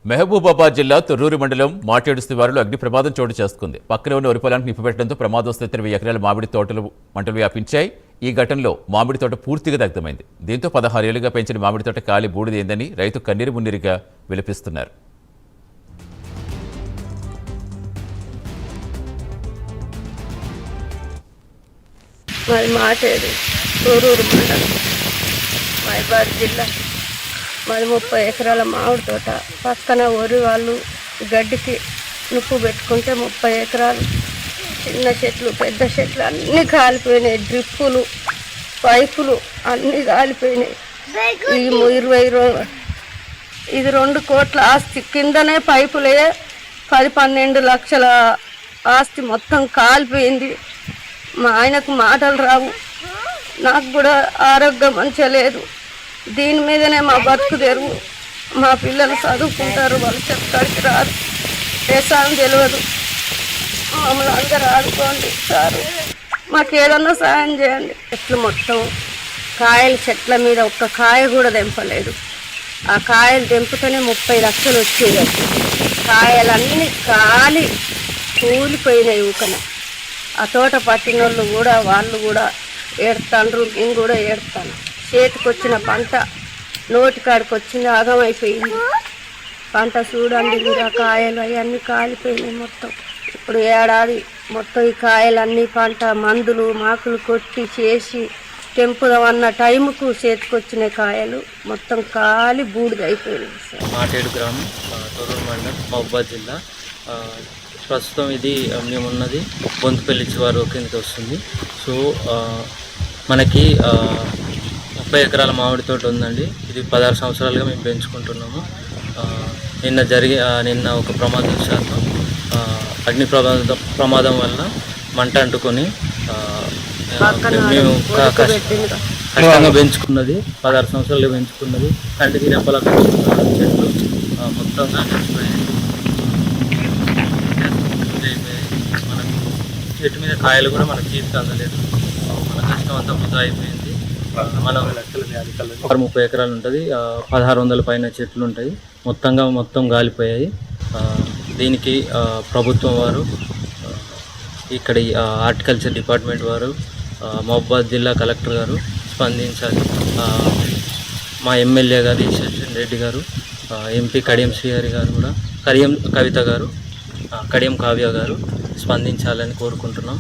మహబూబాబాద్ జిల్లా తొర్రూరు మండలం మాటేడు శివారులో అగ్ని ప్రమాదం చోటు చేసుకుంది. పక్కనే ఉన్న వరి పొలానికి నిప్పిపెట్టడంతో ప్రమాదవశాత్తు 20 ఎకరాల మామిడి తోటలు మంటలు వ్యాపించాయి. ఈ ఘటనలో మామిడి తోట పూర్తిగా దగ్ధమైంది. దీంతో 16 ఏళ్లుగా పెంచిన మామిడి తోట కాలి బూడిదైందని రైతు కన్నీరు మున్నీరుగా విలపిస్తున్నారు. మాటేడు తొర్రూరు మండలం మహబూబాబాద్ జిల్లా. మాది 30 ఎకరాల మామిడి తోట. పక్కన వరి వాళ్ళు గడ్డికి నుప్పు పెట్టుకుంటే 30 ఎకరాలు చిన్న చెట్లు పెద్ద చెట్లు అన్నీ కాలిపోయినాయి. డ్రిప్పులు పైపులు అన్నీ కాలిపోయినాయి. ఇది 2 కోట్ల ఆస్తి. కిందనే పైపులే 10-12 లక్షల ఆస్తి మొత్తం కాలిపోయింది. మా ఆయనకు మాటలు రావు, నాకు కూడా ఆరోగ్యం మంచిగా లేదు. దీని మీదనే మా బతుకు తెరువు. మా పిల్లలు చదువుకుంటారు, వాళ్ళు చెప్తాడికి రాదు, దేశాన్ని తెలియదు. మమ్మల్ని అందరూ ఆడుకోండి సారు, మాకు ఏదన్నా సాయం చేయండి. చెట్లు మొత్తం కాయలు, చెట్ల మీద ఒక్క కాయ కూడా తెంపలేదు. ఆ కాయలు తెంపుతూనే 30 లక్షలు వచ్చేది. కాయలన్నీ కాలి కూలిపోయినాయి ఊకన. ఆ తోట పట్టిన వాళ్ళు కూడా ఏడుతాండ్రు, నేను కూడా ఏడుతాను. చేతికి వచ్చిన పంట నోటికాడికి వచ్చింది, ఆగమైపోయింది పంట. చూడండి మీరు, ఆ కాయలు అవన్నీ కాలిపోయినాయి మొత్తం. ఇప్పుడు ఏడాది మొత్తం ఈ కాయలన్నీ పంట మందులు మాకులు కొట్టి చేసి తెంపుదామన్న టైంకు చేతికి వచ్చిన కాయలు మొత్తం కాలి బూడిదైపోయింది. మాటేడు గ్రామం, తొర్రూరు మండలం, మహబూబాబాద్ జిల్లా. ప్రస్తుతం ఇది మేమున్నది బొంతుపల్లి శివారు కిందకి వస్తుంది. సో మనకి 30 ఎకరాల మామిడి తోట ఉందండి. ఇది 16 సంవత్సరాలుగా మేము పెంచుకుంటున్నాము. నిన్న ఒక ప్రమాదవశాత్తు అగ్ని ప్రమాదం వల్ల మంట అంటుకొని మేము కష్టంగా పెంచుకున్నది 16 సంవత్సరాలుగా పెంచుకున్నది కంటికి రెప్పల చెట్లు మొత్తంగా చచ్చిపోయాయి. మనకు చెట్టు మీద కాయలు కూడా మనకు చేతికి అందలేదు. మన కష్టం అంతా వృధా అయిపోయింది. మనం 30 ఎకరాలు ఉంటుంది, 1600 పైన చెట్లు ఉంటాయి. మొత్తం గాలిపోయాయి. దీనికి ప్రభుత్వం వారు, ఇక్కడ హార్టికల్చర్ డిపార్ట్మెంట్ వారు, మహబూబాబాద్ జిల్లా కలెక్టర్ గారు స్పందించాలి. మా ఎమ్మెల్యే గారు ఈశ్వర్ రెడ్డి గారు, ఎంపీ కడియం శ్రీహరి గారు కూడా, కడియం కవిత గారు, కడియం కావ్య గారు స్పందించాలని కోరుకుంటున్నాం.